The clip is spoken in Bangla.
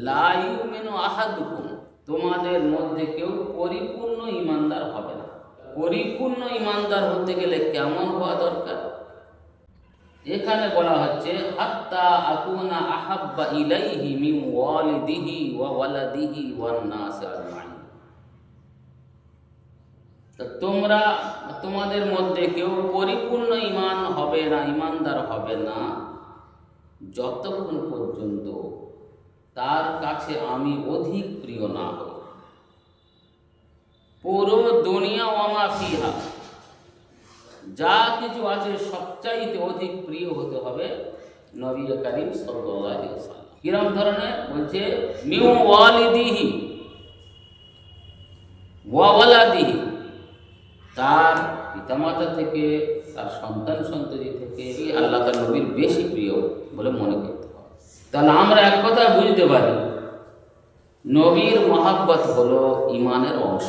লা ইউমিনু আহাদুকুম, তোমাদের মধ্যে কেউ পরিপূর্ণ ইমানদার হবে না। পরিপূর্ণ ইমানদার হতে গেলে কেমন হওয়া দরকার? এখানে বলা হচ্ছে হাত্তা আকুনা আহাব্বা ইলাইহি মিন ওয়ালিদিহি ওয়া ওয়ালাদিহি ওয়ান নাস আজমাইন। তোমরা, তোমাদের মধ্যে কেউ পরিপূর্ণ ঈমান হবে না, ঈমানদার হবে না যতক্ষণ পর্যন্ত তার কাছে আমি অধিক প্রিয় না হই। পুরো দুনিয়া ওয়ামা ফিহা, যা কিছু আছে সবচাইতে অধিক প্রিয় হতে হবে নবী করিম সাল্লাল্লাহু আলাইহি ওয়াসাল্লাম। কিরম ধরনের বলছে? মিউ ওয়ালিদিহি ওয়া ওয়ালাদিহি, তার পিতামাতা থেকে, তার সন্তান সন্ততি থেকে আল্লাহ তার নবীর বেশি প্রিয় বলে মনে করতে হবে। তাহলে আমরা এক কথা বুঝতে পারি, নবীর মহাব্বত হলো ঈমানের অংশ।